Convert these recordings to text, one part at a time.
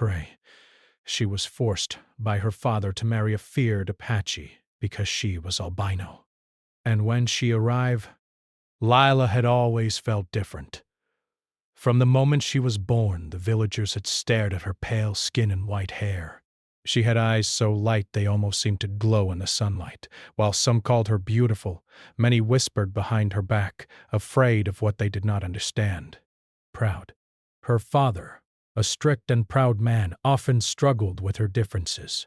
prey. She was forced by her father to marry a feared Apache because she was albino. And when she arrived, Lila had always felt different. From the moment she was born, the villagers had stared at her pale skin and white hair. She had eyes so light they almost seemed to glow in the sunlight. While some called her beautiful, many whispered behind her back, afraid of what they did not understand. Proud. Her father, a strict and proud man, often struggled with her differences.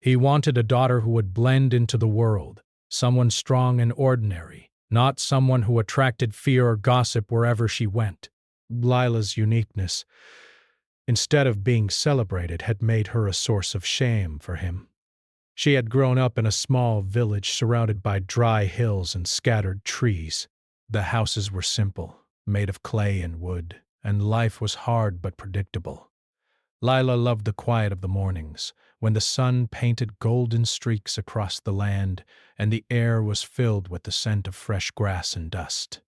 He wanted a daughter who would blend into the world, someone strong and ordinary, not someone who attracted fear or gossip wherever she went. Lila's uniqueness, instead of being celebrated, had made her a source of shame for him. She had grown up in a small village surrounded by dry hills and scattered trees. The houses were simple, made of clay and wood, and life was hard but predictable. Lila loved the quiet of the mornings, when the sun painted golden streaks across the land and the air was filled with the scent of fresh grass and dust.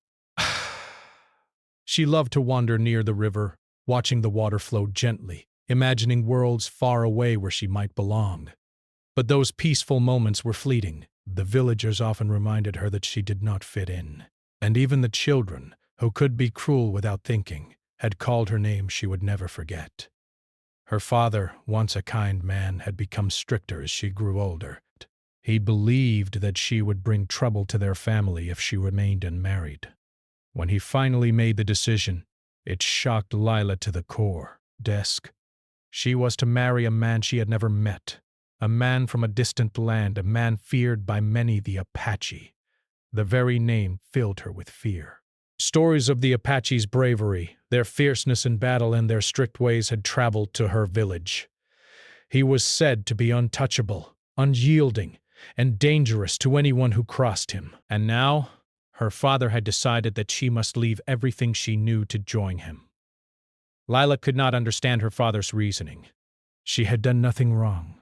She loved to wander near the river, watching the water flow gently, imagining worlds far away where she might belong. But those peaceful moments were fleeting. The villagers often reminded her that she did not fit in. And even the children, who could be cruel without thinking, had called her names she would never forget. Her father, once a kind man, had become stricter as she grew older. He believed that she would bring trouble to their family if she remained unmarried. When he finally made the decision, it shocked Lila to the core. She was to marry a man she had never met, a man from a distant land, a man feared by many, the Apache. The very name filled her with fear. Stories of the Apache's bravery, their fierceness in battle, and their strict ways had traveled to her village. He was said to be untouchable, unyielding, and dangerous to anyone who crossed him. And now, her father had decided that she must leave everything she knew to join him. Lila could not understand her father's reasoning. She had done nothing wrong.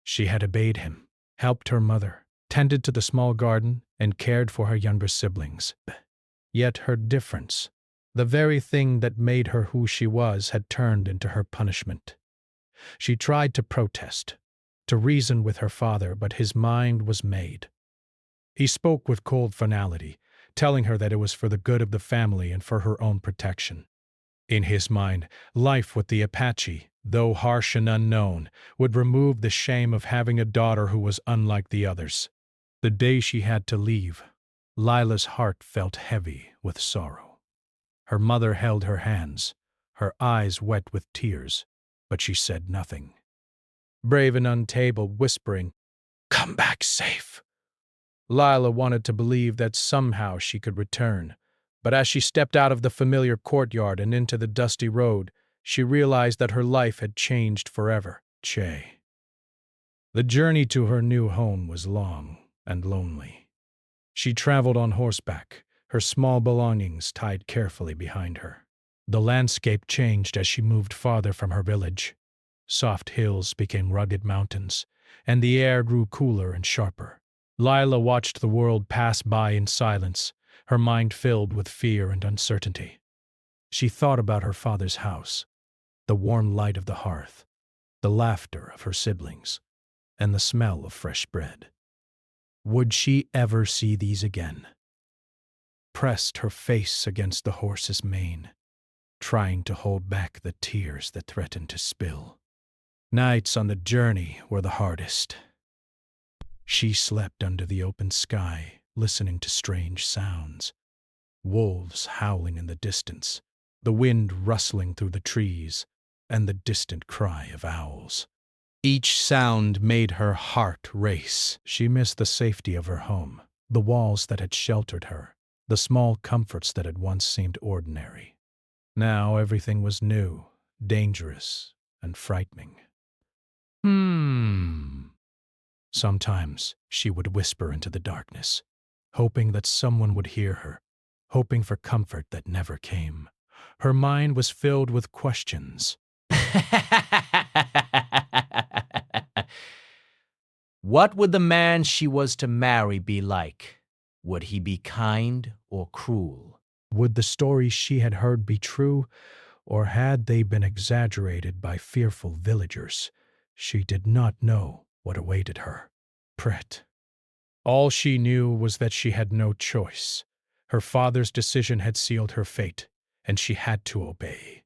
She had obeyed him, helped her mother, tended to the small garden, and cared for her younger siblings. Yet her difference, the very thing that made her who she was, had turned into her punishment. She tried to protest, to reason with her father, but his mind was made. He spoke with cold finality, telling her that it was for the good of the family and for her own protection. In his mind, life with the Apache, though harsh and unknown, would remove the shame of having a daughter who was unlike the others. The day she had to leave, Lila's heart felt heavy with sorrow. Her mother held her hands, her eyes wet with tears, but she said nothing. Brave and untamed, whispering, "Come back safe." Lila wanted to believe that somehow she could return, but as she stepped out of the familiar courtyard and into the dusty road, she realized that her life had changed forever. The journey to her new home was long and lonely. She traveled on horseback, her small belongings tied carefully behind her. The landscape changed as she moved farther from her village. Soft hills became rugged mountains, and the air grew cooler and sharper. Lila watched the world pass by in silence, her mind filled with fear and uncertainty. She thought about her father's house, the warm light of the hearth, the laughter of her siblings, and the smell of fresh bread. Would she ever see these again? Pressed her face against the horse's mane, trying to hold back the tears that threatened to spill. Nights on the journey were the hardest. She slept under the open sky, listening to strange sounds. Wolves howling in the distance, the wind rustling through the trees, and the distant cry of owls. Each sound made her heart race. She missed the safety of her home, the walls that had sheltered her, the small comforts that had once seemed ordinary. Now everything was new, dangerous, and frightening. Sometimes she would whisper into the darkness, hoping that someone would hear her, hoping for comfort that never came. Her mind was filled with questions. What would the man she was to marry be like? Would he be kind or cruel? Would the stories she had heard be true, Or had they been exaggerated by fearful villagers? She did not know what awaited her. Pret. All she knew was that she had no choice. Her father's decision had sealed her fate, and she had to obey.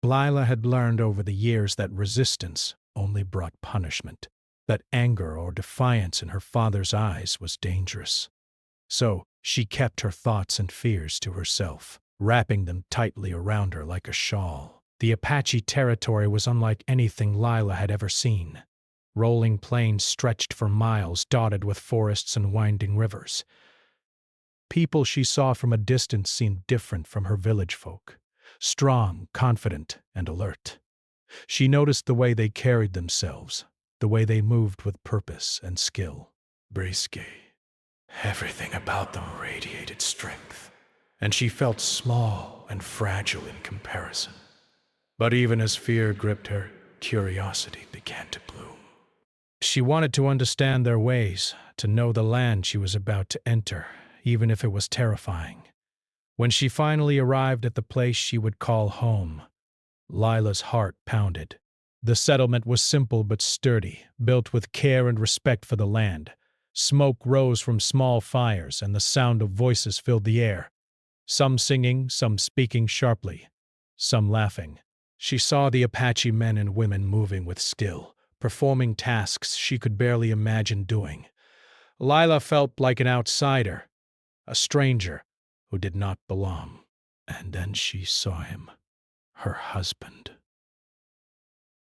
Lila had learned over the years that resistance only brought punishment, that anger or defiance in her father's eyes was dangerous. So she kept her thoughts and fears to herself, wrapping them tightly around her like a shawl. The Apache territory was unlike anything Lila had ever seen. Rolling plains stretched for miles, dotted with forests and winding rivers. People she saw from a distance seemed different from her village folk, strong, confident, and alert. She noticed the way they carried themselves, the way they moved with purpose and skill. Brisky. Everything about them radiated strength, and she felt small and fragile in comparison. But even as fear gripped her, curiosity began to bloom. She wanted to understand their ways, to know the land she was about to enter, even if it was terrifying. When she finally arrived at the place she would call home, Lila's heart pounded. The settlement was simple but sturdy, built with care and respect for the land. Smoke rose from small fires, and the sound of voices filled the air, some singing, some speaking sharply, some laughing. She saw the Apache men and women moving with skill, performing tasks she could barely imagine doing. Lila felt like an outsider, a stranger who did not belong. And then she saw him, her husband.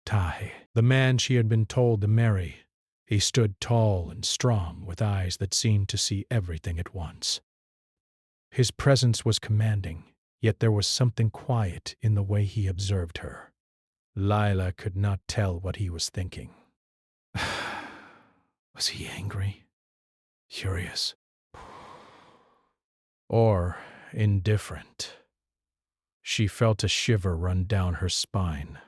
Tahe, the man she had been told to marry. He stood tall and strong, with eyes that seemed to see everything at once. His presence was commanding, yet there was something quiet in the way he observed her. Lila could not tell what he was thinking. Was he angry? Curious? Or indifferent? She felt a shiver run down her spine.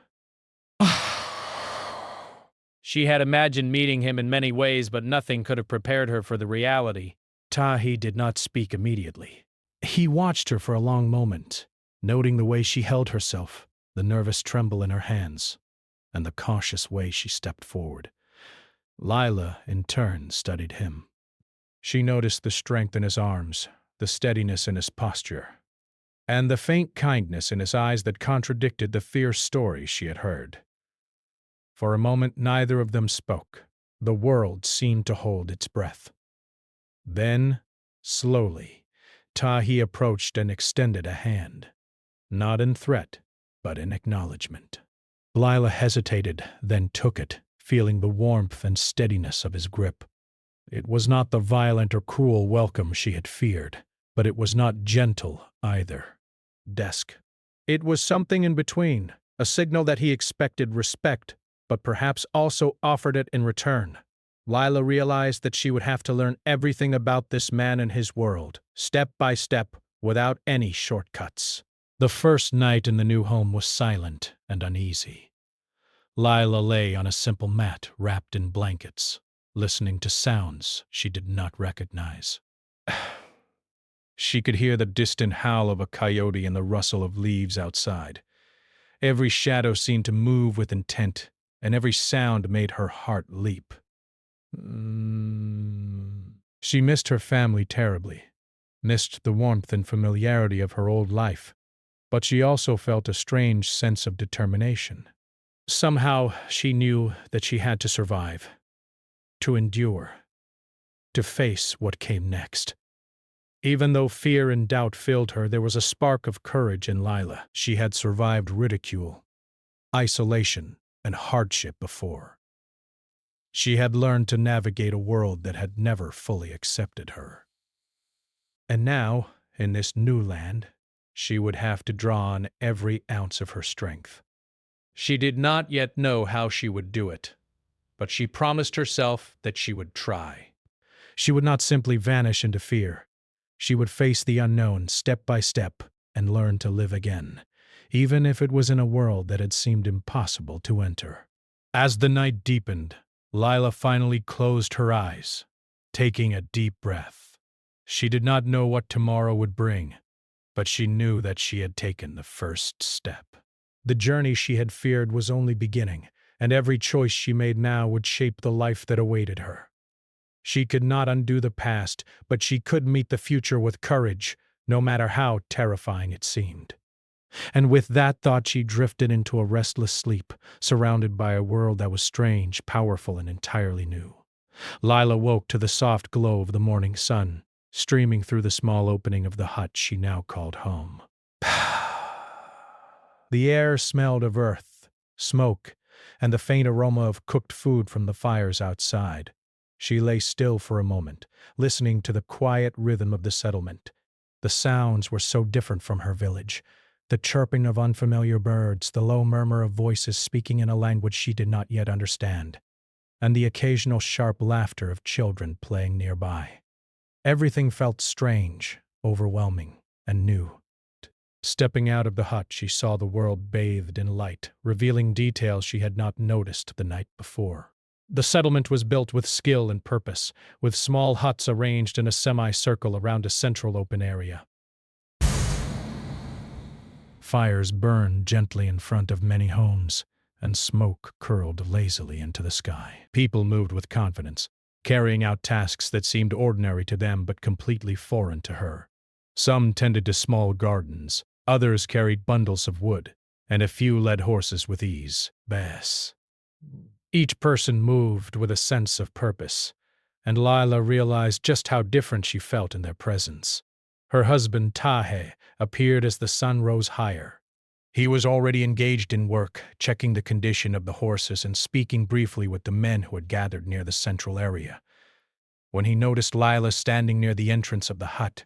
She had imagined meeting him in many ways, but nothing could have prepared her for the reality. Tahi did not speak immediately. He watched her for a long moment, noting the way she held herself, the nervous tremble in her hands, and the cautious way she stepped forward. Lila, in turn, studied him. She noticed the strength in his arms, the steadiness in his posture, and the faint kindness in his eyes that contradicted the fierce stories she had heard. For a moment, neither of them spoke. The world seemed to hold its breath. Then, slowly, Tahi approached and extended a hand, not in threat, but in acknowledgement. Lila hesitated, then took it, feeling the warmth and steadiness of his grip. It was not the violent or cruel welcome she had feared, but it was not gentle either. It was something in between, a signal that he expected respect, but perhaps also offered it in return. Lila realized that she would have to learn everything about this man and his world, step by step, without any shortcuts. The first night in the new home was silent and uneasy. Lila lay on a simple mat wrapped in blankets, listening to sounds she did not recognize. She could hear the distant howl of a coyote and the rustle of leaves outside. Every shadow seemed to move with intent, and every sound made her heart leap. She missed her family terribly, missed the warmth and familiarity of her old life, but she also felt a strange sense of determination. Somehow she knew that she had to survive, to endure, to face what came next. Even though fear and doubt filled her, there was a spark of courage in Lila. She had survived ridicule, isolation, and hardship before. She had learned to navigate a world that had never fully accepted her. And now, in this new land, she would have to draw on every ounce of her strength. She did not yet know how she would do it, but she promised herself that she would try. She would not simply vanish into fear. She would face the unknown step by step and learn to live again, even if it was in a world that had seemed impossible to enter. As the night deepened, Lila finally closed her eyes, taking a deep breath. She did not know what tomorrow would bring, but she knew that she had taken the first step. The journey she had feared was only beginning, and every choice she made now would shape the life that awaited her. She could not undo the past, but she could meet the future with courage, no matter how terrifying it seemed. And with that thought she drifted into a restless sleep, surrounded by a world that was strange, powerful, and entirely new. Lila woke to the soft glow of the morning sun, streaming through the small opening of the hut she now called home. The air smelled of earth, smoke, and the faint aroma of cooked food from the fires outside. She lay still for a moment, listening to the quiet rhythm of the settlement. The sounds were so different from her village. The chirping of unfamiliar birds, the low murmur of voices speaking in a language she did not yet understand, and the occasional sharp laughter of children playing nearby. Everything felt strange, overwhelming, and new. Stepping out of the hut, she saw the world bathed in light, revealing details she had not noticed the night before. The settlement was built with skill and purpose, with small huts arranged in a semicircle around a central open area. Fires burned gently in front of many homes, and smoke curled lazily into the sky. People moved with confidence, carrying out tasks that seemed ordinary to them but completely foreign to her. Some tended to small gardens, others carried bundles of wood, and a few led horses with ease. Bass. Each person moved with a sense of purpose, and Lila realized just how different she felt in their presence. Her husband, Tahe, appeared as the sun rose higher. He was already engaged in work, checking the condition of the horses and speaking briefly with the men who had gathered near the central area. When he noticed Lila standing near the entrance of the hut,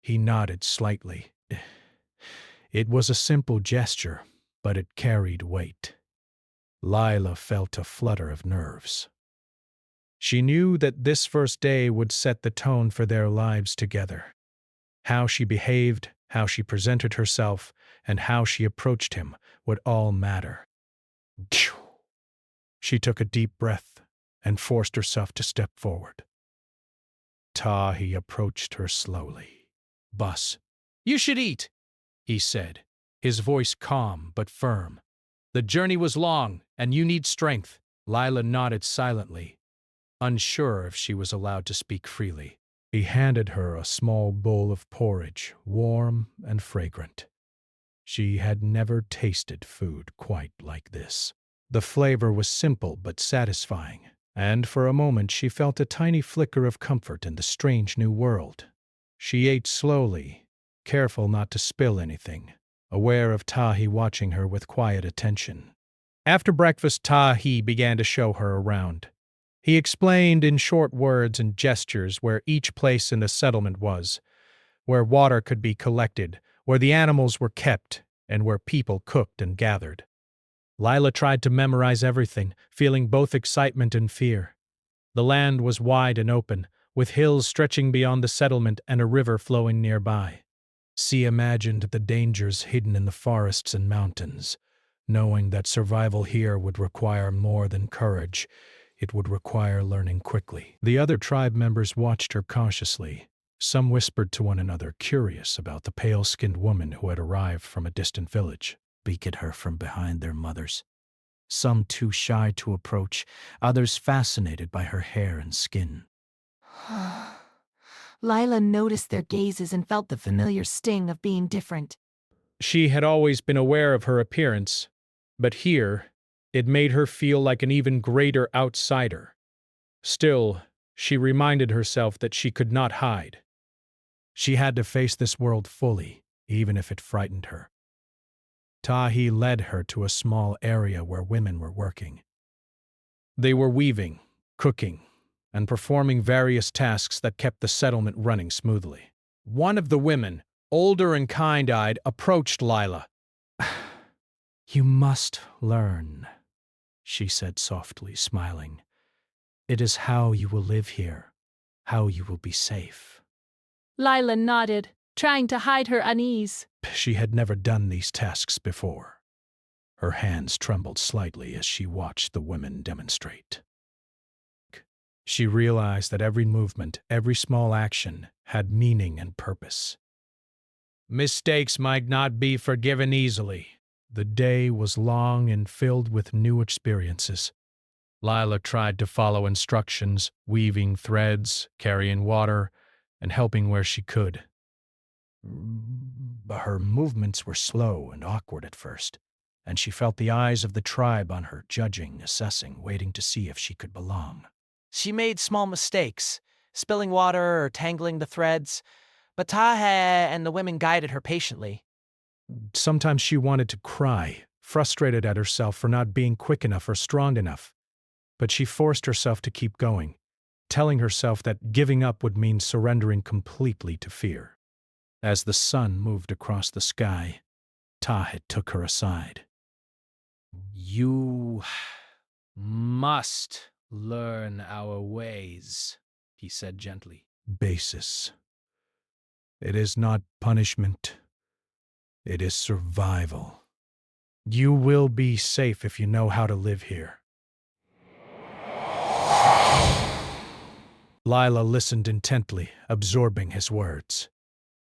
he nodded slightly. It was a simple gesture, but it carried weight. Lila felt a flutter of nerves. She knew that this first day would set the tone for their lives together. How she behaved, how she presented herself, and how she approached him would all matter. She took a deep breath and forced herself to step forward. Tahi approached her slowly. "Bus, you should eat," he said, his voice calm but firm. "The journey was long, and you need strength." Lila nodded silently, unsure if she was allowed to speak freely. He handed her a small bowl of porridge, warm and fragrant. She had never tasted food quite like this. The flavor was simple but satisfying, and for a moment she felt a tiny flicker of comfort in the strange new world. She ate slowly, careful not to spill anything, aware of Tahi watching her with quiet attention. After breakfast, Tahi began to show her around. He explained in short words and gestures where each place in the settlement was, where water could be collected, where the animals were kept, and where people cooked and gathered. Lila tried to memorize everything, feeling both excitement and fear. The land was wide and open, with hills stretching beyond the settlement and a river flowing nearby. She imagined the dangers hidden in the forests and mountains, knowing that survival here would require more than courage. It would require learning quickly. The other tribe members watched her cautiously. Some whispered to one another, curious about the pale-skinned woman who had arrived from a distant village. Peek at her from behind their mothers. Some too shy to approach, others fascinated by her hair and skin. Lila noticed their gazes and felt the familiar sting of being different. She had always been aware of her appearance, but here, it made her feel like an even greater outsider. Still, she reminded herself that she could not hide. She had to face this world fully, even if it frightened her. Tahi led her to a small area where women were working. They were weaving, cooking, and performing various tasks that kept the settlement running smoothly. One of the women, older and kind-eyed, approached Lila. "You must learn," she said softly, smiling. "It is how you will live here, how you will be safe." Lila nodded, trying to hide her unease. She had never done these tasks before. Her hands trembled slightly as she watched the women demonstrate. She realized that every movement, every small action, had meaning and purpose. Mistakes might not be forgiven easily, The day was long and filled with new experiences. Lila tried to follow instructions, weaving threads, carrying water, and helping where she could. But her movements were slow and awkward at first, and she felt the eyes of the tribe on her, judging, assessing, waiting to see if she could belong. She made small mistakes, spilling water or tangling the threads, but Tahe and the women guided her patiently. Sometimes she wanted to cry, frustrated at herself for not being quick enough or strong enough. But she forced herself to keep going, telling herself that giving up would mean surrendering completely to fear. As the sun moved across the sky, Tahe took her aside. "You must learn our ways," he said gently. "Basis. It is not punishment. It is survival. You will be safe if you know how to live here." Lila listened intently, absorbing his words.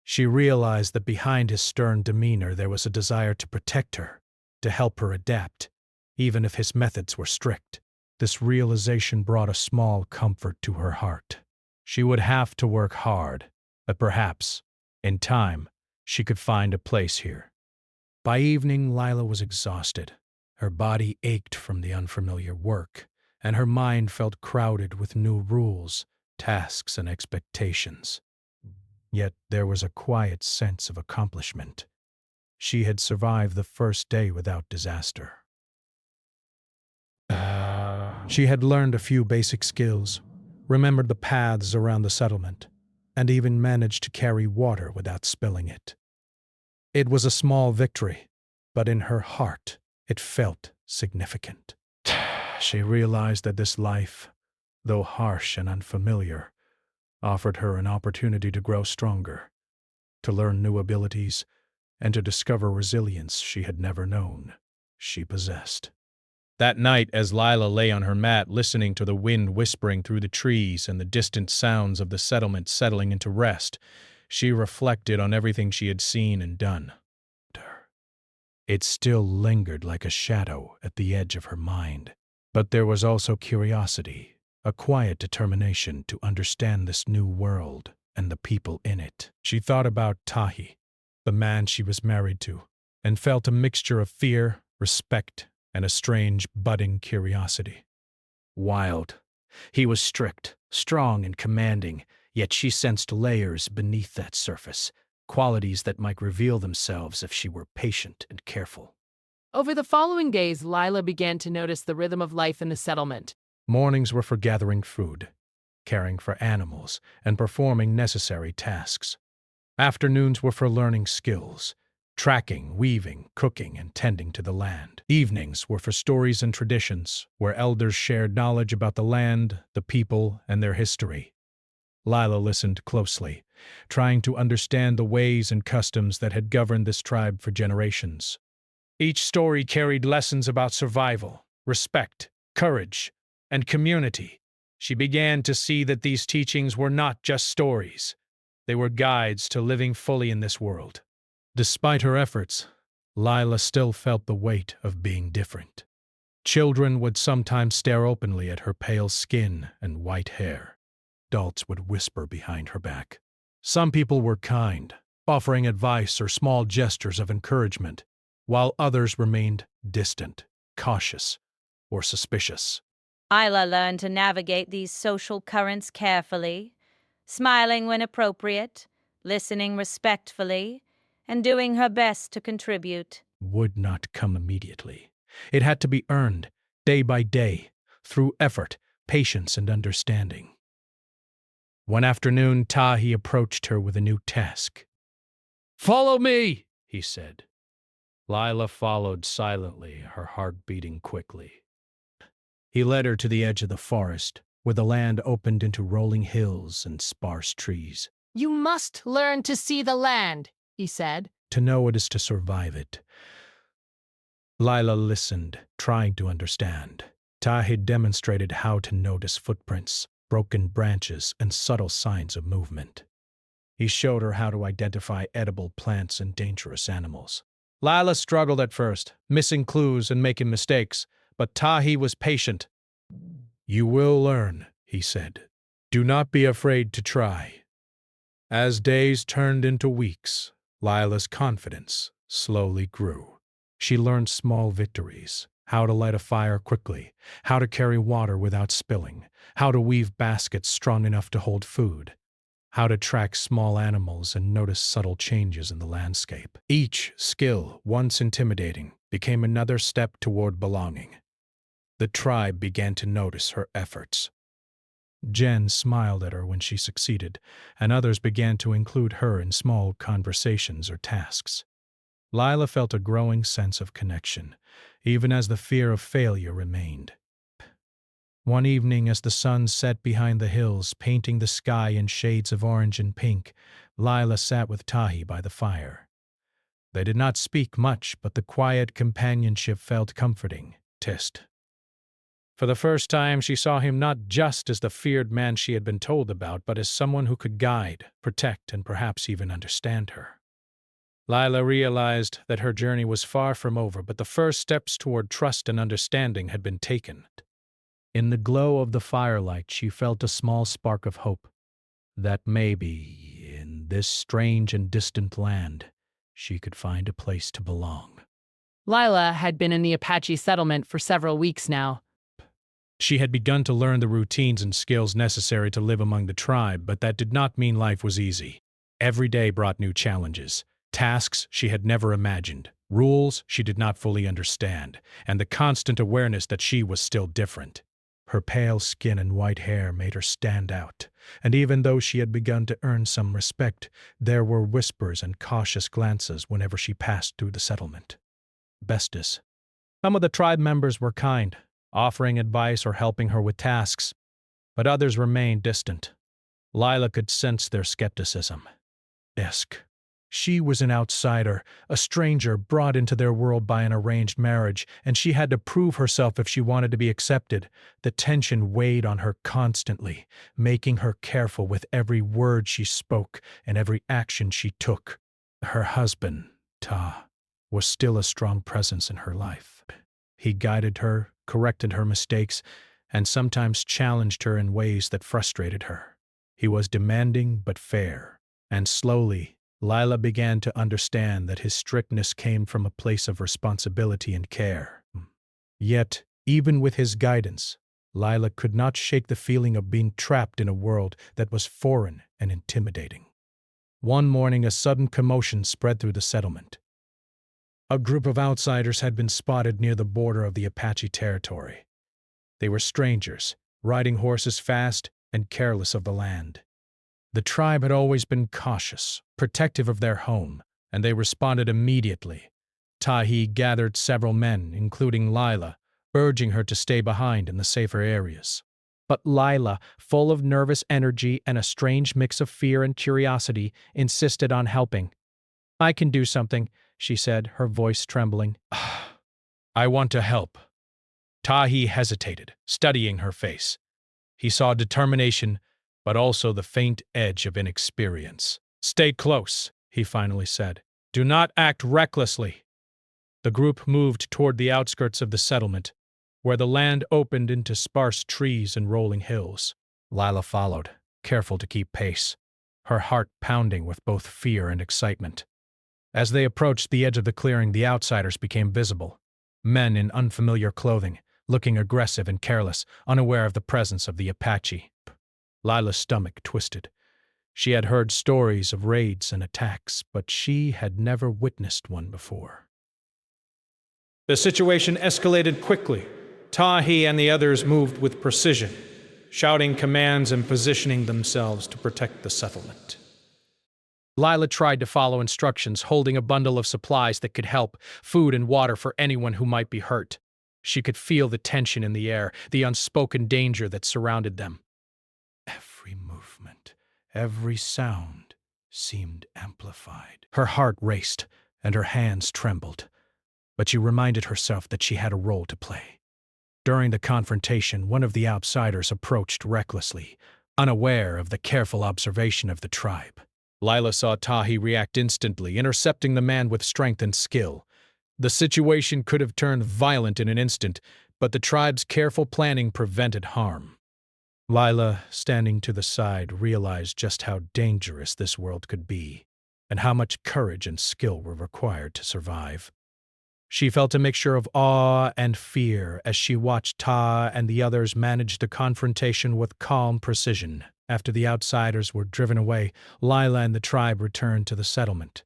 She realized that behind his stern demeanor there was a desire to protect her, to help her adapt, even if his methods were strict. This realization brought a small comfort to her heart. She would have to work hard, but perhaps, in time, she could find a place here. By evening, Lila was exhausted. Her body ached from the unfamiliar work, and her mind felt crowded with new rules, tasks, and expectations. Yet there was a quiet sense of accomplishment. She had survived the first day without disaster. She had learned a few basic skills, remembered the paths around the settlement, and even managed to carry water without spilling it. It was a small victory, but in her heart it felt significant. She realized that this life, though harsh and unfamiliar, offered her an opportunity to grow stronger, to learn new abilities, and to discover resilience she had never known she possessed. That night, as Lila lay on her mat listening to the wind whispering through the trees and the distant sounds of the settlement settling into rest, she reflected on everything she had seen and done. It still lingered like a shadow at the edge of her mind, but there was also curiosity, a quiet determination to understand this new world and the people in it. She thought about Tahe, the man she was married to, and felt a mixture of fear, respect, and a strange, budding curiosity. Wild. He was strict, strong, and commanding, yet she sensed layers beneath that surface, qualities that might reveal themselves if she were patient and careful. Over the following days, Lila began to notice the rhythm of life in the settlement. Mornings were for gathering food, caring for animals, and performing necessary tasks. Afternoons were for learning skills, tracking, weaving, cooking, and tending to the land. Evenings were for stories and traditions, where elders shared knowledge about the land, the people, and their history. Lila listened closely, trying to understand the ways and customs that had governed this tribe for generations. Each story carried lessons about survival, respect, courage, and community. She began to see that these teachings were not just stories. They were guides to living fully in this world. Despite her efforts, Lila still felt the weight of being different. Children would sometimes stare openly at her pale skin and white hair. Adults would whisper behind her back. Some people were kind, offering advice or small gestures of encouragement, while others remained distant, cautious, or suspicious. Isla learned to navigate these social currents carefully, smiling when appropriate, listening respectfully, and doing her best to contribute. Would not come immediately. It had to be earned, day by day, through effort, patience, and understanding. One afternoon, Tahe approached her with a new task. "Follow me," he said. Lila followed silently, her heart beating quickly. He led her to the edge of the forest, where the land opened into rolling hills and sparse trees. "You must learn to see the land," he said. To know it is to survive it. Lila listened, trying to understand. Tahe demonstrated how to notice footprints, broken branches, and subtle signs of movement. He showed her how to identify edible plants and dangerous animals. Lila struggled at first, missing clues and making mistakes, but Tahi was patient. "You will learn," he said. "Do not be afraid to try." As days turned into weeks, Lila's confidence slowly grew. She learned small victories, how to light a fire quickly, how to carry water without spilling, how to weave baskets strong enough to hold food, how to track small animals and notice subtle changes in the landscape. Each skill, once intimidating, became another step toward belonging. The tribe began to notice her efforts. Jen smiled at her when she succeeded, and others began to include her in small conversations or tasks. Lila felt a growing sense of connection, even as the fear of failure remained. One evening, as the sun set behind the hills, painting the sky in shades of orange and pink, Lila sat with Tahi by the fire. They did not speak much, but the quiet companionship felt comforting. Tist. For the first time, she saw him not just as the feared man she had been told about, but as someone who could guide, protect, and perhaps even understand her. Lila realized that her journey was far from over, but the first steps toward trust and understanding had been taken. In the glow of the firelight, she felt a small spark of hope that maybe, in this strange and distant land, she could find a place to belong. Lila had been in the Apache settlement for several weeks now. She had begun to learn the routines and skills necessary to live among the tribe, but that did not mean life was easy. Every day brought new challenges, tasks she had never imagined, rules she did not fully understand, and the constant awareness that she was still different. Her pale skin and white hair made her stand out, and even though she had begun to earn some respect, there were whispers and cautious glances whenever she passed through the settlement. Bestis. Some of the tribe members were kind, offering advice or helping her with tasks, but others remained distant. Lila could sense their skepticism. She was an outsider, a stranger brought into their world by an arranged marriage, and she had to prove herself if she wanted to be accepted. The tension weighed on her constantly, making her careful with every word she spoke and every action she took. Her husband, Ta, was still a strong presence in her life. He guided her, corrected her mistakes, and sometimes challenged her in ways that frustrated her. He was demanding but fair, and slowly, Lila began to understand that his strictness came from a place of responsibility and care. Yet, even with his guidance, Lila could not shake the feeling of being trapped in a world that was foreign and intimidating. One morning, a sudden commotion spread through the settlement. A group of outsiders had been spotted near the border of the Apache territory. They were strangers, riding horses fast and careless of the land. The tribe had always been cautious, protective of their home, and they responded immediately. Tahi gathered several men, including Lila, urging her to stay behind in the safer areas. But Lila, full of nervous energy and a strange mix of fear and curiosity, insisted on helping. "I can do something," she said, her voice trembling. "I want to help." Tahi hesitated, studying her face. He saw determination, but also the faint edge of inexperience. "Stay close," he finally said. "Do not act recklessly." The group moved toward the outskirts of the settlement, where the land opened into sparse trees and rolling hills. Lila followed, careful to keep pace, her heart pounding with both fear and excitement. As they approached the edge of the clearing, the outsiders became visible. Men in unfamiliar clothing, looking aggressive and careless, unaware of the presence of the Apache. Lila's stomach twisted. She had heard stories of raids and attacks, but she had never witnessed one before. The situation escalated quickly. Tahi and the others moved with precision, shouting commands and positioning themselves to protect the settlement. Lila tried to follow instructions, holding a bundle of supplies that could help, food and water for anyone who might be hurt. She could feel the tension in the air, the unspoken danger that surrounded them. Every movement, every sound seemed amplified. Her heart raced, and her hands trembled. But she reminded herself that she had a role to play. During the confrontation, one of the outsiders approached recklessly, unaware of the careful observation of the tribe. Lila saw Tahi react instantly, intercepting the man with strength and skill. The situation could have turned violent in an instant, but the tribe's careful planning prevented harm. Lila, standing to the side, realized just how dangerous this world could be, and how much courage and skill were required to survive. She felt a mixture of awe and fear as she watched Ta and the others manage the confrontation with calm precision. After the outsiders were driven away, Lila and the tribe returned to the settlement.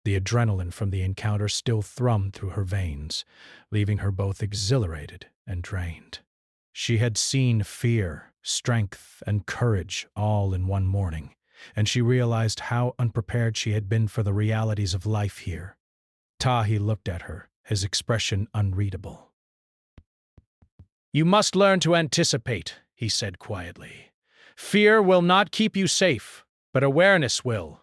The adrenaline from the encounter still thrummed through her veins, leaving her both exhilarated and drained. She had seen fear, strength, and courage all in one morning, and she realized how unprepared she had been for the realities of life here. Tahi looked at her, his expression unreadable. "You must learn to anticipate," he said quietly. "Fear will not keep you safe, but awareness will."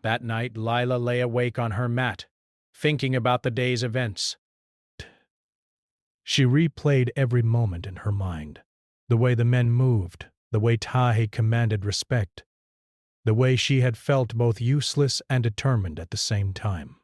That night, Lila lay awake on her mat, thinking about the day's events. She replayed every moment in her mind. The way the men moved, the way Tahi commanded respect, the way she had felt both useless and determined at the same time.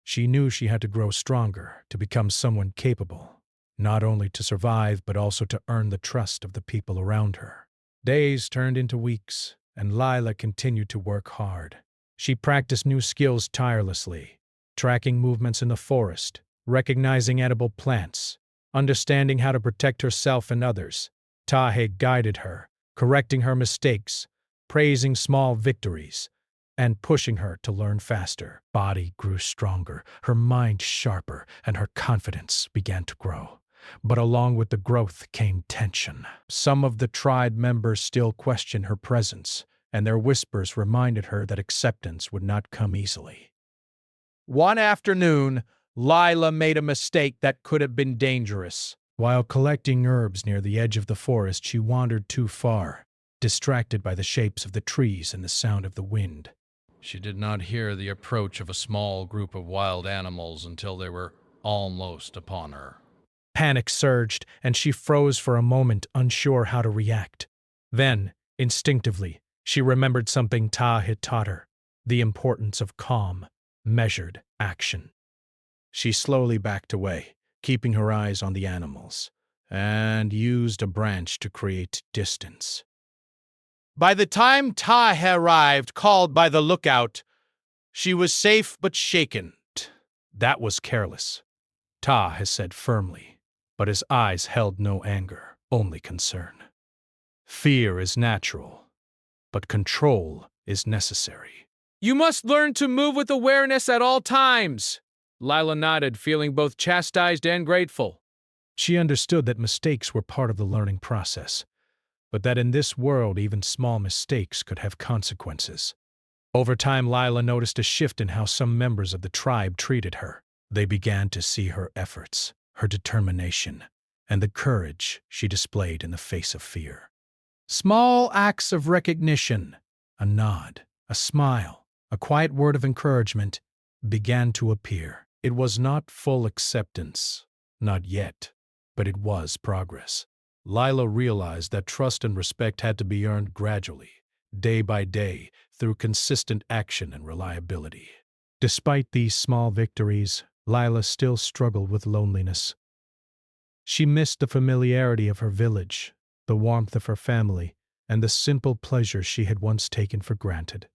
She knew she had to grow stronger, to become someone capable, not only to survive but also to earn the trust of the people around her. Days turned into weeks, and Lila continued to work hard. She practiced new skills tirelessly, tracking movements in the forest, recognizing edible plants, understanding how to protect herself and others. Tahi guided her, correcting her mistakes, praising small victories, and pushing her to learn faster. Body grew stronger, her mind sharper, and her confidence began to grow. But along with the growth came tension. Some of the tribe members still questioned her presence, and their whispers reminded her that acceptance would not come easily. One afternoon, Lila made a mistake that could have been dangerous. While collecting herbs near the edge of the forest, she wandered too far, distracted by the shapes of the trees and the sound of the wind. She did not hear the approach of a small group of wild animals until they were almost upon her. Panic surged, and she froze for a moment, unsure how to react. Then, instinctively, she remembered something Ta had taught her, the importance of calm, measured action. She slowly backed away, keeping her eyes on the animals, and used a branch to create distance. By the time Ta arrived, called by the lookout, she was safe but shaken. That was careless, Ta has said firmly, but his eyes held no anger, only concern. Fear is natural, but control is necessary. "You must learn to move with awareness at all times." Lila nodded, feeling both chastised and grateful. She understood that mistakes were part of the learning process, but that in this world even small mistakes could have consequences. Over time, Lila noticed a shift in how some members of the tribe treated her. They began to see her efforts, her determination, and the courage she displayed in the face of fear. Small acts of recognition, a nod, a smile, a quiet word of encouragement, began to appear. It was not full acceptance, not yet, but it was progress. Lila realized that trust and respect had to be earned gradually, day by day, through consistent action and reliability. Despite these small victories, Lila still struggled with loneliness. She missed the familiarity of her village, the warmth of her family, and the simple pleasures she had once taken for granted.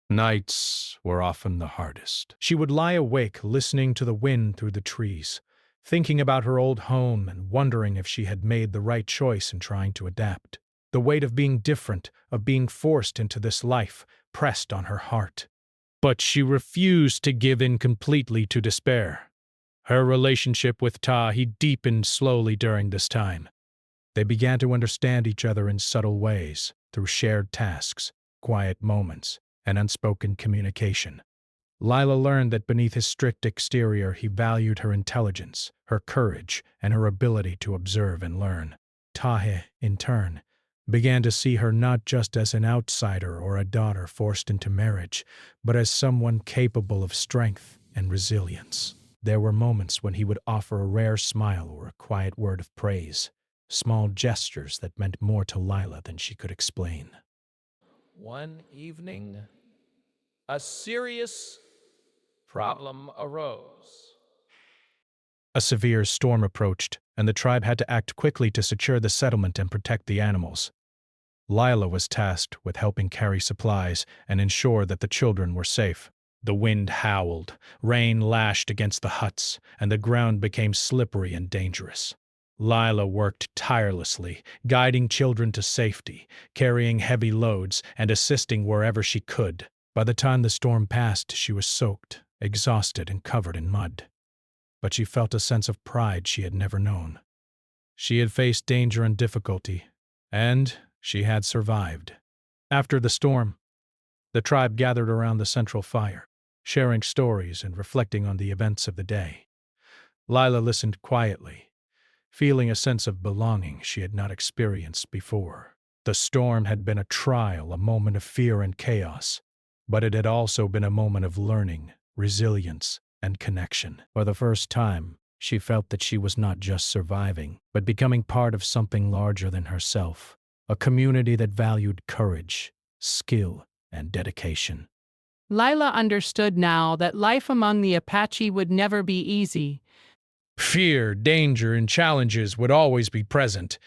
Nights were often the hardest. She would lie awake listening to the wind through the trees, thinking about her old home and wondering if she had made the right choice in trying to adapt. The weight of being different, of being forced into this life, pressed on her heart. But she refused to give in completely to despair. Her relationship with Tahi deepened slowly during this time. They began to understand each other in subtle ways, through shared tasks, quiet moments, and unspoken communication. Lila learned that beneath his strict exterior he valued her intelligence, her courage, and her ability to observe and learn. Tahi, in turn, began to see her not just as an outsider or a daughter forced into marriage, but as someone capable of strength and resilience. There were moments when he would offer a rare smile or a quiet word of praise, small gestures that meant more to Lila than she could explain. One evening, a serious problem arose. A severe storm approached, and the tribe had to act quickly to secure the settlement and protect the animals. Lila was tasked with helping carry supplies and ensure that the children were safe. The wind howled, rain lashed against the huts, and the ground became slippery and dangerous. Lila worked tirelessly, guiding children to safety, carrying heavy loads, and assisting wherever she could. By the time the storm passed, she was soaked, exhausted, and covered in mud. But she felt a sense of pride she had never known. She had faced danger and difficulty, and she had survived. After the storm, the tribe gathered around the central fire, sharing stories and reflecting on the events of the day. Lila listened quietly, feeling a sense of belonging she had not experienced before. The storm had been a trial, a moment of fear and chaos, but it had also been a moment of learning, resilience, and connection. For the first time, she felt that she was not just surviving, but becoming part of something larger than herself, a community that valued courage, skill, and dedication. Lila understood now that life among the Apache would never be easy. Fear, danger, and challenges would always be present,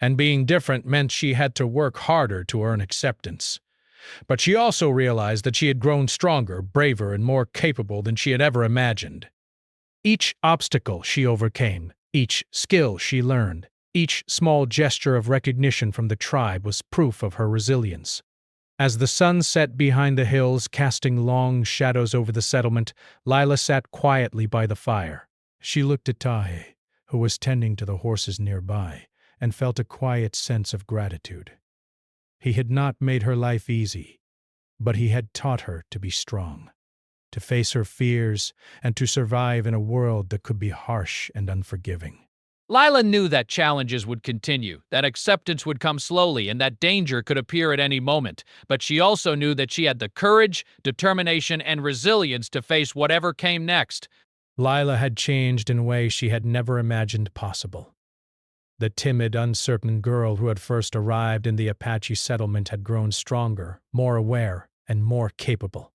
and being different meant she had to work harder to earn acceptance. But she also realized that she had grown stronger, braver, and more capable than she had ever imagined. Each obstacle she overcame, each skill she learned, each small gesture of recognition from the tribe was proof of her resilience. As the sun set behind the hills, casting long shadows over the settlement, Lila sat quietly by the fire. She looked at Tahe, who was tending to the horses nearby, and felt a quiet sense of gratitude. He had not made her life easy, but he had taught her to be strong, to face her fears, and to survive in a world that could be harsh and unforgiving. Lila knew that challenges would continue, that acceptance would come slowly, and that danger could appear at any moment. But she also knew that she had the courage, determination, and resilience to face whatever came next. Lila had changed in ways she had never imagined possible. The timid, uncertain girl who had first arrived in the Apache settlement had grown stronger, more aware, and more capable.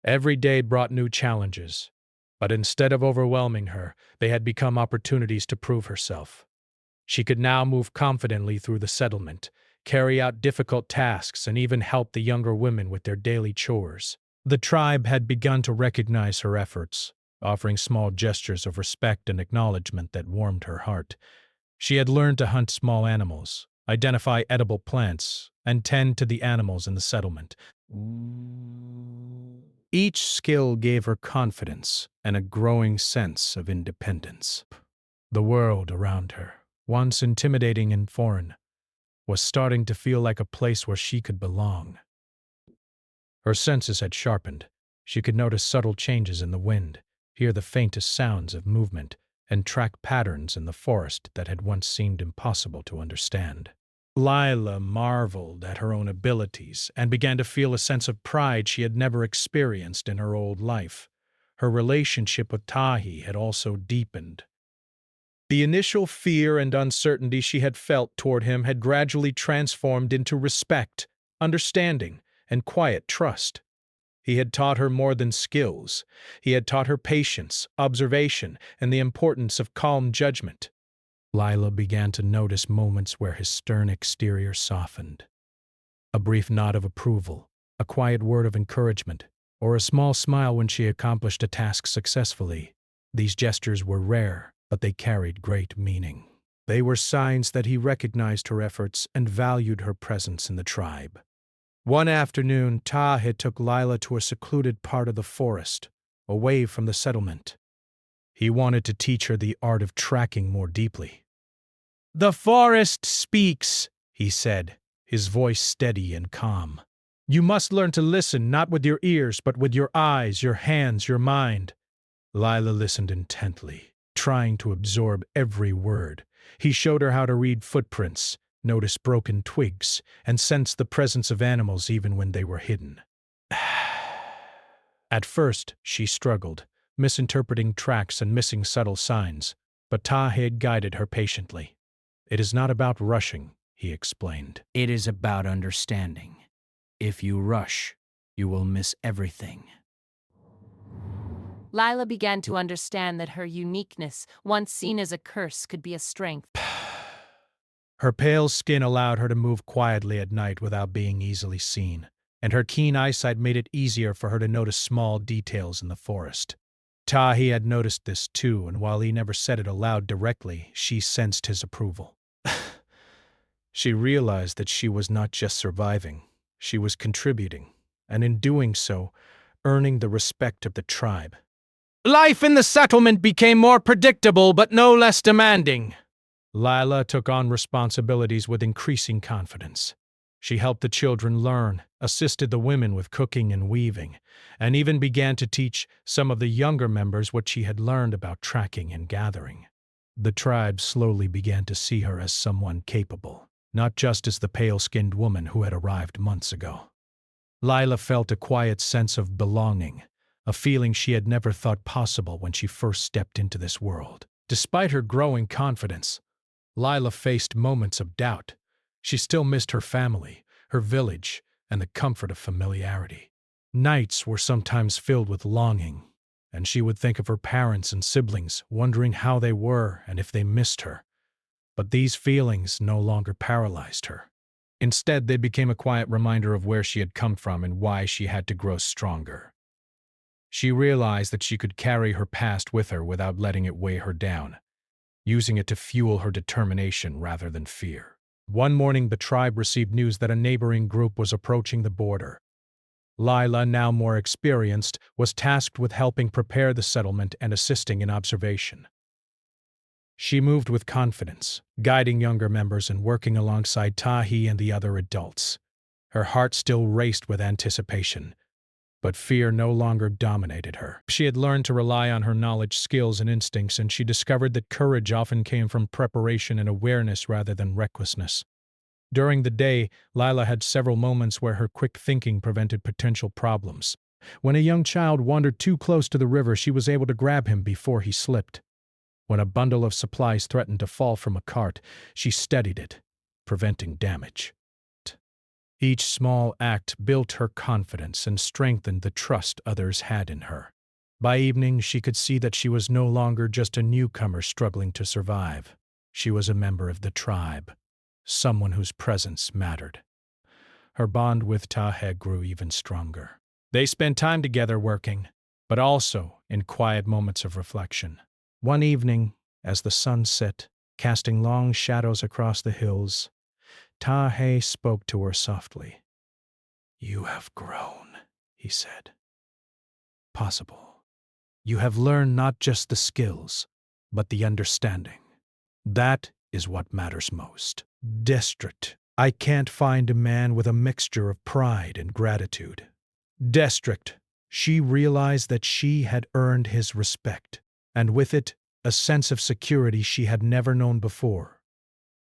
Every day brought new challenges, but instead of overwhelming her, they had become opportunities to prove herself. She could now move confidently through the settlement, carry out difficult tasks, and even help the younger women with their daily chores. The tribe had begun to recognize her efforts, offering small gestures of respect and acknowledgement that warmed her heart. She had learned to hunt small animals, identify edible plants, and tend to the animals in the settlement. Each skill gave her confidence and a growing sense of independence. The world around her, once intimidating and foreign, was starting to feel like a place where she could belong. Her senses had sharpened. She could notice subtle changes in the wind, hear the faintest sounds of movement, and track patterns in the forest that had once seemed impossible to understand. Lila marveled at her own abilities and began to feel a sense of pride she had never experienced in her old life. Her relationship with Tahe had also deepened. The initial fear and uncertainty she had felt toward him had gradually transformed into respect, understanding, and quiet trust. He had taught her more than skills. He had taught her patience, observation, and the importance of calm judgment. Lila began to notice moments where his stern exterior softened. A brief nod of approval, a quiet word of encouragement, or a small smile when she accomplished a task successfully. These gestures were rare, but they carried great meaning. They were signs that he recognized her efforts and valued her presence in the tribe. One afternoon, Tahe took Lila to a secluded part of the forest, away from the settlement. He wanted to teach her the art of tracking more deeply. "The forest speaks," he said, his voice steady and calm. "You must learn to listen not with your ears, but with your eyes, your hands, your mind." Lila listened intently, trying to absorb every word. He showed her how to read footprints, notice broken twigs, and sense the presence of animals even when they were hidden. At first, she struggled, misinterpreting tracks and missing subtle signs, but Tahe guided her patiently. "It is not about rushing," he explained. "It is about understanding. If you rush, you will miss everything." Lila began to understand that her uniqueness, once seen as a curse, could be a strength. Her pale skin allowed her to move quietly at night without being easily seen, and her keen eyesight made it easier for her to notice small details in the forest. Tahi had noticed this too, and while he never said it aloud directly, she sensed his approval. She realized that she was not just surviving, she was contributing, and in doing so, earning the respect of the tribe. Life in the settlement became more predictable but no less demanding. Lila took on responsibilities with increasing confidence. She helped the children learn, assisted the women with cooking and weaving, and even began to teach some of the younger members what she had learned about tracking and gathering. The tribe slowly began to see her as someone capable, not just as the pale-skinned woman who had arrived months ago. Lila felt a quiet sense of belonging, a feeling she had never thought possible when she first stepped into this world. Despite her growing confidence, Lila faced moments of doubt. She still missed her family, her village, and the comfort of familiarity. Nights were sometimes filled with longing, and she would think of her parents and siblings, wondering how they were and if they missed her. But these feelings no longer paralyzed her. Instead, they became a quiet reminder of where she had come from and why she had to grow stronger. She realized that she could carry her past with her without letting it weigh her down, using it to fuel her determination rather than fear. One morning, the tribe received news that a neighboring group was approaching the border. Lila, now more experienced, was tasked with helping prepare the settlement and assisting in observation. She moved with confidence, guiding younger members and working alongside Tahi and the other adults. Her heart still raced with anticipation, but fear no longer dominated her. She had learned to rely on her knowledge, skills, and instincts, and she discovered that courage often came from preparation and awareness rather than recklessness. During the day, Lila had several moments where her quick thinking prevented potential problems. When a young child wandered too close to the river, she was able to grab him before he slipped. When a bundle of supplies threatened to fall from a cart, she steadied it, preventing damage. Each small act built her confidence and strengthened the trust others had in her. By evening, she could see that she was no longer just a newcomer struggling to survive. She was a member of the tribe, someone whose presence mattered. Her bond with Tahe grew even stronger. They spent time together working, but also in quiet moments of reflection. One evening, as the sun set, casting long shadows across the hills, Tahe spoke to her softly. "You have grown," he said. "Possible. You have learned not just the skills, but the understanding. That is what matters most. District, I can't find a man with a mixture of pride and gratitude." District, she realized that she had earned his respect, and with it, a sense of security she had never known before.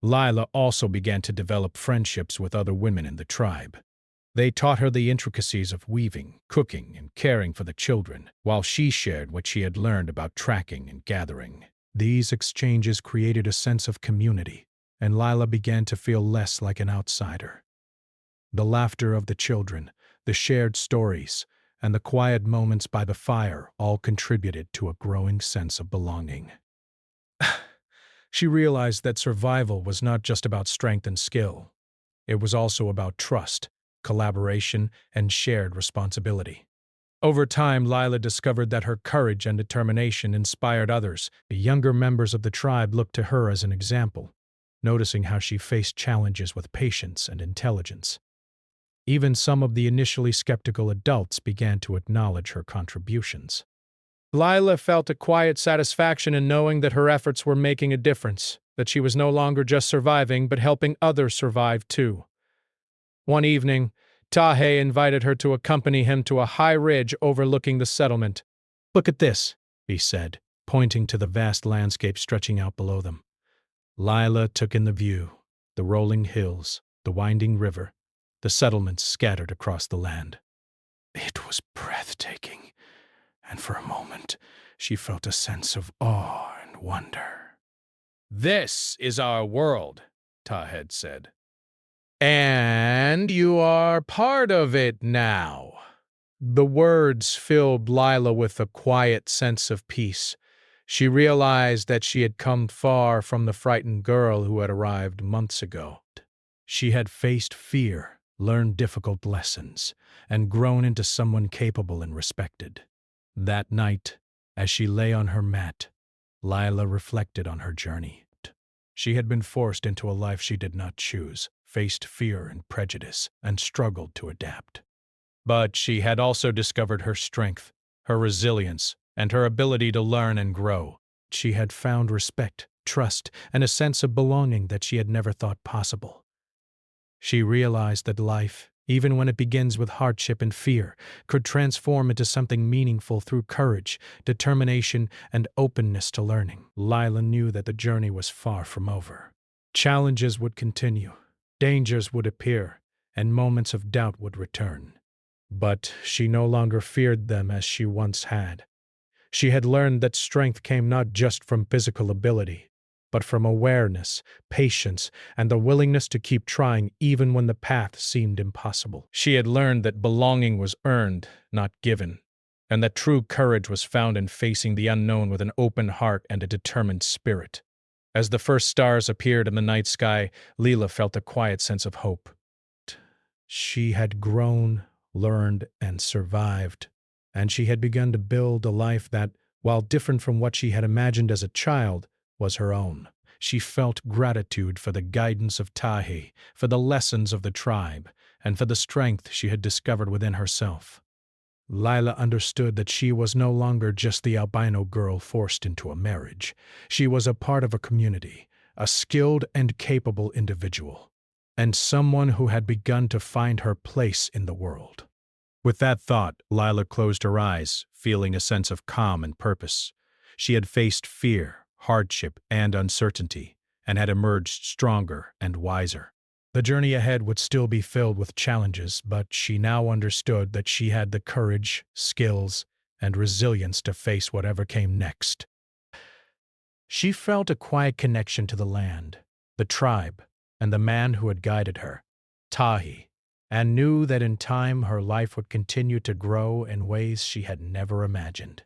Lila also began to develop friendships with other women in the tribe. They taught her the intricacies of weaving, cooking, and caring for the children, while she shared what she had learned about tracking and gathering. These exchanges created a sense of community, and Lila began to feel less like an outsider. The laughter of the children, the shared stories, and the quiet moments by the fire all contributed to a growing sense of belonging. She realized that survival was not just about strength and skill. It was also about trust, collaboration, and shared responsibility. Over time, Lila discovered that her courage and determination inspired others. The younger members of the tribe looked to her as an example, noticing how she faced challenges with patience and intelligence. Even some of the initially skeptical adults began to acknowledge her contributions. Lila felt a quiet satisfaction in knowing that her efforts were making a difference, that she was no longer just surviving but helping others survive too. One evening, Tahe invited her to accompany him to a high ridge overlooking the settlement. "Look at this," he said, pointing to the vast landscape stretching out below them. Lila took in the view, the rolling hills, the winding river, the settlements scattered across the land. It was breathtaking, and for a moment she felt a sense of awe and wonder. "This is our world," Tahed said. "And you are part of it now." The words filled Lila with a quiet sense of peace. She realized that she had come far from the frightened girl who had arrived months ago. She had faced fear, learned difficult lessons, and grown into someone capable and respected. That night, as she lay on her mat, Lila reflected on her journey. She had been forced into a life she did not choose, faced fear and prejudice, and struggled to adapt. But she had also discovered her strength, her resilience, and her ability to learn and grow. She had found respect, trust, and a sense of belonging that she had never thought possible. She realized that life, even when it begins with hardship and fear, could transform into something meaningful through courage, determination, and openness to learning. Lila knew that the journey was far from over. Challenges would continue, dangers would appear, and moments of doubt would return. But she no longer feared them as she once had. She had learned that strength came not just from physical ability, but from awareness, patience, and the willingness to keep trying even when the path seemed impossible. She had learned that belonging was earned, not given, and that true courage was found in facing the unknown with an open heart and a determined spirit. As the first stars appeared in the night sky, Lila felt a quiet sense of hope. She had grown, learned, and survived, and she had begun to build a life that, while different from what she had imagined as a child, was her own. She felt gratitude for the guidance of Tahi, for the lessons of the tribe, and for the strength she had discovered within herself. Lila understood that she was no longer just the albino girl forced into a marriage. She was a part of a community, a skilled and capable individual, and someone who had begun to find her place in the world. With that thought, Lila closed her eyes, feeling a sense of calm and purpose. She had faced fear, hardship, and uncertainty, and had emerged stronger and wiser. The journey ahead would still be filled with challenges, but she now understood that she had the courage, skills, and resilience to face whatever came next. She felt a quiet connection to the land, the tribe, and the man who had guided her, Tahi, and knew that in time her life would continue to grow in ways she had never imagined.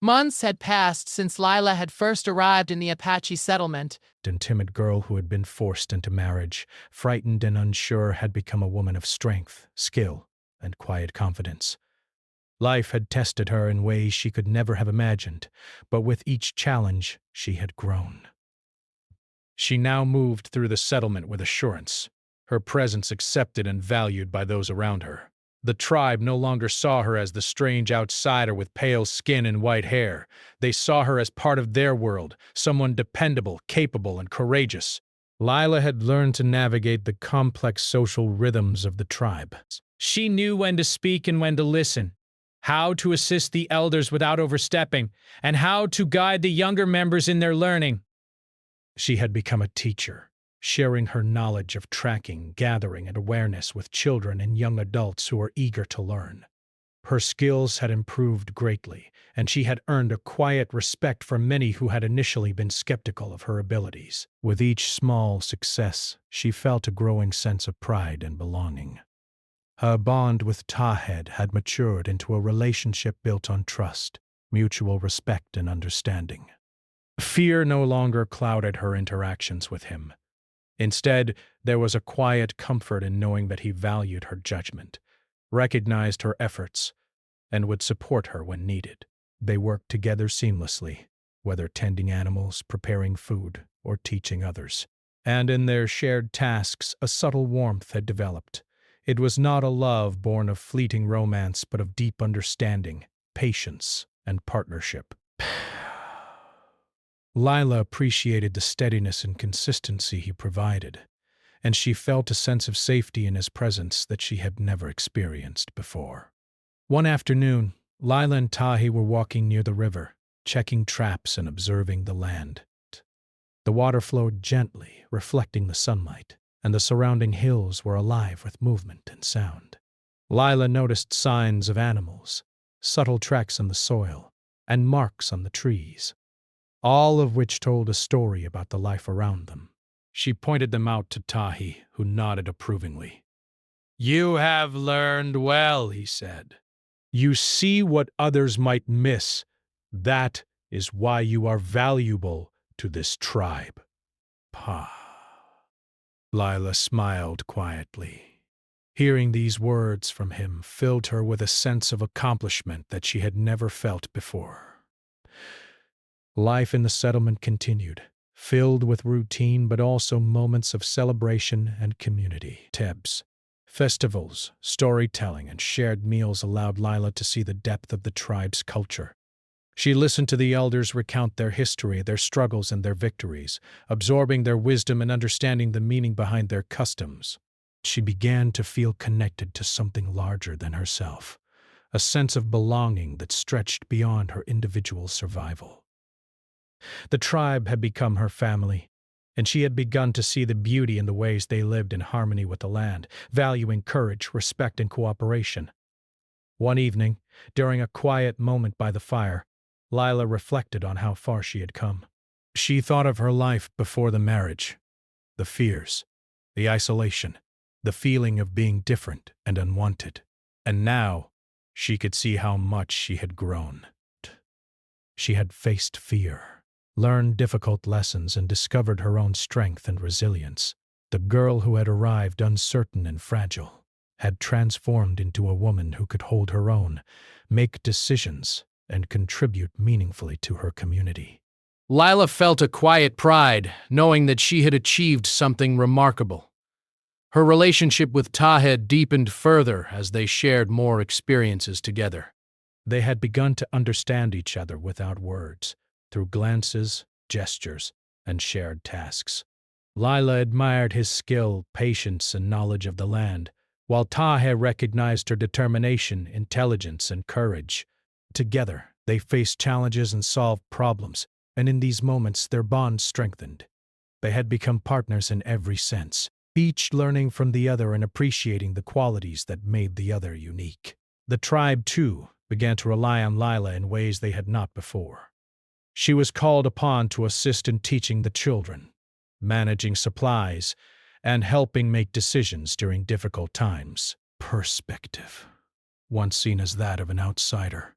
Months had passed since Lila had first arrived in the Apache settlement. And timid girl who had been forced into marriage, frightened and unsure, had become a woman of strength, skill, and quiet confidence. Life had tested her in ways she could never have imagined, but with each challenge, she had grown. She now moved through the settlement with assurance, her presence accepted and valued by those around her. The tribe no longer saw her as the strange outsider with pale skin and white hair. They saw her as part of their world, someone dependable, capable, and courageous. Lila had learned to navigate the complex social rhythms of the tribe. She knew when to speak and when to listen, how to assist the elders without overstepping, and how to guide the younger members in their learning. She had become a teacher, sharing her knowledge of tracking, gathering, and awareness with children and young adults who were eager to learn. Her skills had improved greatly, and she had earned a quiet respect from many who had initially been skeptical of her abilities. With each small success, she felt a growing sense of pride and belonging. Her bond with Tahed had matured into a relationship built on trust, mutual respect, and understanding. Fear no longer clouded her interactions with him. Instead, there was a quiet comfort in knowing that he valued her judgment, recognized her efforts, and would support her when needed. They worked together seamlessly, whether tending animals, preparing food, or teaching others. And in their shared tasks, a subtle warmth had developed. It was not a love born of fleeting romance, but of deep understanding, patience, and partnership. Lila appreciated the steadiness and consistency he provided, and she felt a sense of safety in his presence that she had never experienced before. One afternoon, Lila and Tahi were walking near the river, checking traps and observing the land. The water flowed gently, reflecting the sunlight, and the surrounding hills were alive with movement and sound. Lila noticed signs of animals, subtle tracks in the soil, and marks on the trees, all of which told a story about the life around them. She pointed them out to Tahi, who nodded approvingly. "You have learned well," he said. You see what others might miss. That is why you are valuable to this tribe. Pa. Lila smiled quietly. Hearing these words from him filled her with a sense of accomplishment that she had never felt before. Life in the settlement continued, filled with routine but also moments of celebration and community. Tebs, festivals, storytelling, and shared meals allowed Lila to see the depth of the tribe's culture. She listened to the elders recount their history, their struggles, and their victories, absorbing their wisdom and understanding the meaning behind their customs. She began to feel connected to something larger than herself, a sense of belonging that stretched beyond her individual survival. The tribe had become her family, and she had begun to see the beauty in the ways they lived in harmony with the land, valuing courage, respect, and cooperation. One evening, during a quiet moment by the fire, Lila reflected on how far she had come. She thought of her life before the marriage, the fears, the isolation, the feeling of being different and unwanted. And now, she could see how much she had grown. She had faced fear, learned difficult lessons, and discovered her own strength and resilience. The girl who had arrived uncertain and fragile had transformed into a woman who could hold her own, make decisions, and contribute meaningfully to her community. Lila felt a quiet pride, knowing that she had achieved something remarkable. Her relationship with Tahed deepened further as they shared more experiences together. They had begun to understand each other without words, through glances, gestures, and shared tasks. Lila admired his skill, patience, and knowledge of the land, while Tahed recognized her determination, intelligence, and courage. Together, they faced challenges and solved problems, and in these moments their bond strengthened. They had become partners in every sense, each learning from the other and appreciating the qualities that made the other unique. The tribe, too, began to rely on Lila in ways they had not before. She was called upon to assist in teaching the children, managing supplies, and helping make decisions during difficult times. Perspective, once seen as that of an outsider,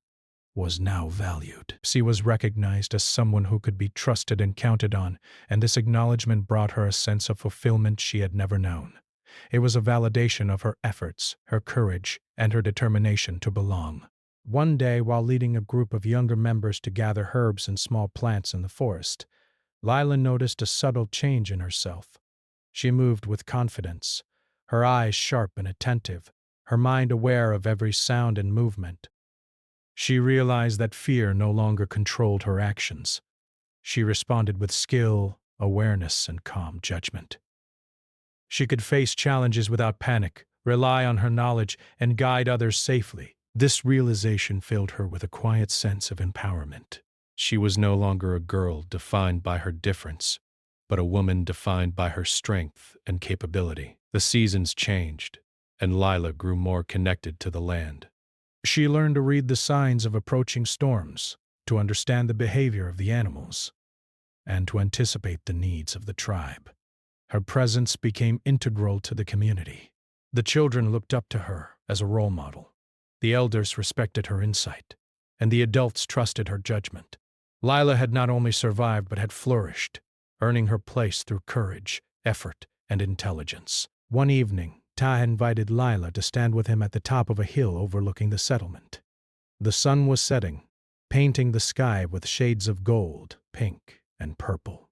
was now valued. She was recognized as someone who could be trusted and counted on, and this acknowledgement brought her a sense of fulfillment she had never known. It was a validation of her efforts, her courage, and her determination to belong. One day, while leading a group of younger members to gather herbs and small plants in the forest, Lila noticed a subtle change in herself. She moved with confidence, her eyes sharp and attentive, her mind aware of every sound and movement. She realized that fear no longer controlled her actions. She responded with skill, awareness, and calm judgment. She could face challenges without panic, rely on her knowledge, and guide others safely. This realization filled her with a quiet sense of empowerment. She was no longer a girl defined by her difference, but a woman defined by her strength and capability. The seasons changed, and Lila grew more connected to the land. She learned to read the signs of approaching storms, to understand the behavior of the animals, and to anticipate the needs of the tribe. Her presence became integral to the community. The children looked up to her as a role model. The elders respected her insight, and the adults trusted her judgment. Lila had not only survived but had flourished, earning her place through courage, effort, and intelligence. One evening, Ta invited Lila to stand with him at the top of a hill overlooking the settlement. The sun was setting, painting the sky with shades of gold, pink, and purple.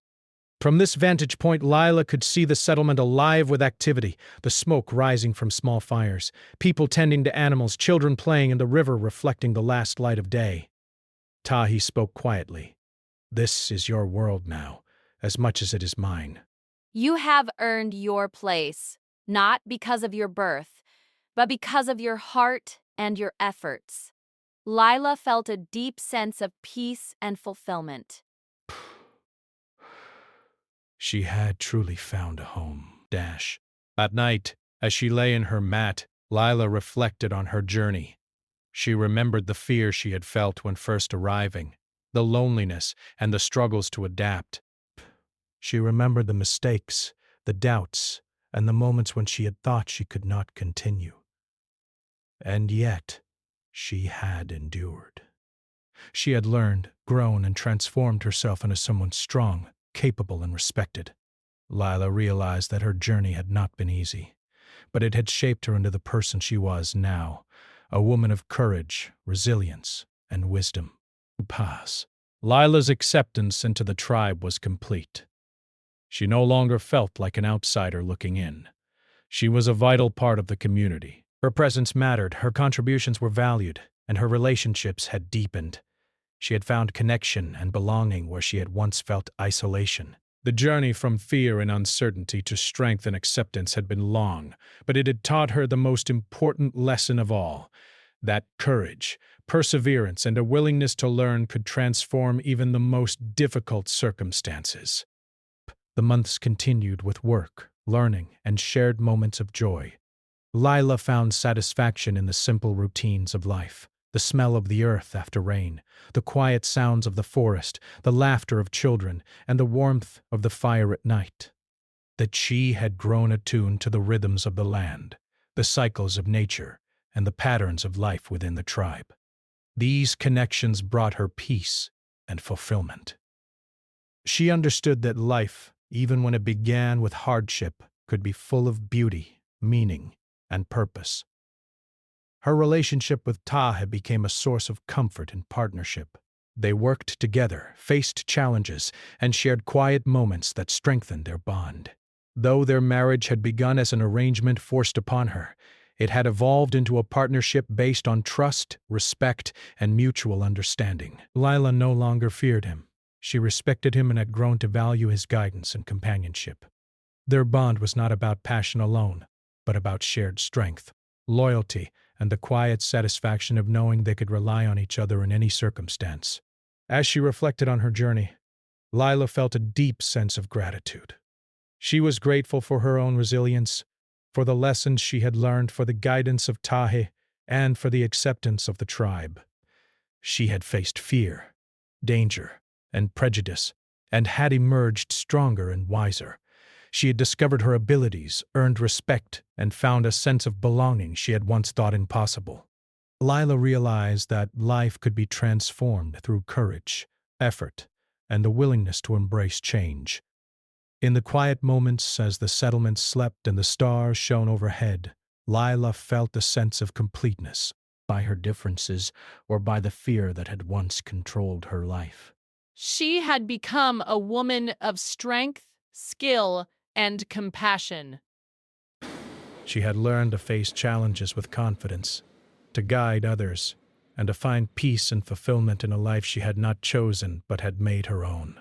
From this vantage point, Lila could see the settlement alive with activity, the smoke rising from small fires, people tending to animals, children playing, and the river reflecting the last light of day. Tahi spoke quietly. "This is your world now, as much as it is mine." You have earned your place, not because of your birth, but because of your heart and your efforts. Lila felt a deep sense of peace and fulfillment. She had truly found a home. At night, as she lay in her mat, Lila reflected on her journey. She remembered the fear she had felt when first arriving, the loneliness, and the struggles to adapt. She remembered the mistakes, the doubts, and the moments when she had thought she could not continue. And yet, she had endured. She had learned, grown, and transformed herself into someone strong, capable, and respected. Lila realized that her journey had not been easy, but it had shaped her into the person she was now, a woman of courage, resilience, and wisdom. Pass. Lila's acceptance into the tribe was complete. She no longer felt like an outsider looking in. She was a vital part of the community. Her presence mattered, her contributions were valued, and her relationships had deepened. She had found connection and belonging where she had once felt isolation. The journey from fear and uncertainty to strength and acceptance had been long, but it had taught her the most important lesson of all, that courage, perseverance, and a willingness to learn could transform even the most difficult circumstances. The months continued with work, learning, and shared moments of joy. Lila found satisfaction in the simple routines of life. The smell of the earth after rain, the quiet sounds of the forest, the laughter of children, and the warmth of the fire at night. That she had grown attuned to the rhythms of the land, the cycles of nature, and the patterns of life within the tribe. These connections brought her peace and fulfillment. She understood that life, even when it began with hardship, could be full of beauty, meaning, and purpose. Her relationship with Taha became a source of comfort and partnership. They worked together, faced challenges, and shared quiet moments that strengthened their bond. Though their marriage had begun as an arrangement forced upon her, it had evolved into a partnership based on trust, respect, and mutual understanding. Lila no longer feared him. She respected him and had grown to value his guidance and companionship. Their bond was not about passion alone, but about shared strength, loyalty, and the quiet satisfaction of knowing they could rely on each other in any circumstance. As she reflected on her journey, Lila felt a deep sense of gratitude. She was grateful for her own resilience, for the lessons she had learned, for the guidance of Tahe, and for the acceptance of the tribe. She had faced fear, danger, and prejudice, and had emerged stronger and wiser. She had discovered her abilities, earned respect, and found a sense of belonging she had once thought impossible. Lila realized that life could be transformed through courage, effort, and the willingness to embrace change. In the quiet moments as the settlement slept and the stars shone overhead, Lila felt a sense of completeness, by her differences or by the fear that had once controlled her life. She had become a woman of strength, skill, and compassion. She had learned to face challenges with confidence, to guide others, and to find peace and fulfillment in a life she had not chosen but had made her own.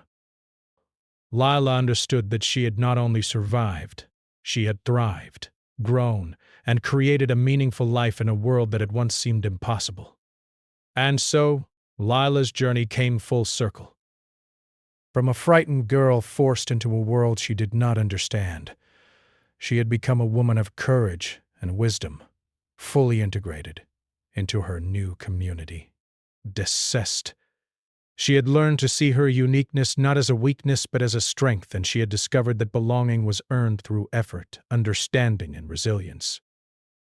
Lila understood that she had not only survived, she had thrived, grown, and created a meaningful life in a world that had once seemed impossible. And so, Lila's journey came full circle. From a frightened girl forced into a world she did not understand, she had become a woman of courage and wisdom, fully integrated into her new community. Decest. She had learned to see her uniqueness not as a weakness but as a strength, and she had discovered that belonging was earned through effort, understanding, and resilience.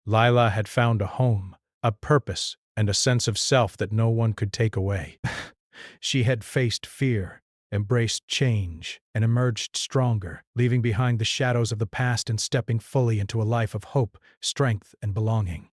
Lila had found a home, a purpose, and a sense of self that no one could take away. She had faced fear, embraced change, and emerged stronger, leaving behind the shadows of the past and stepping fully into a life of hope, strength, and belonging.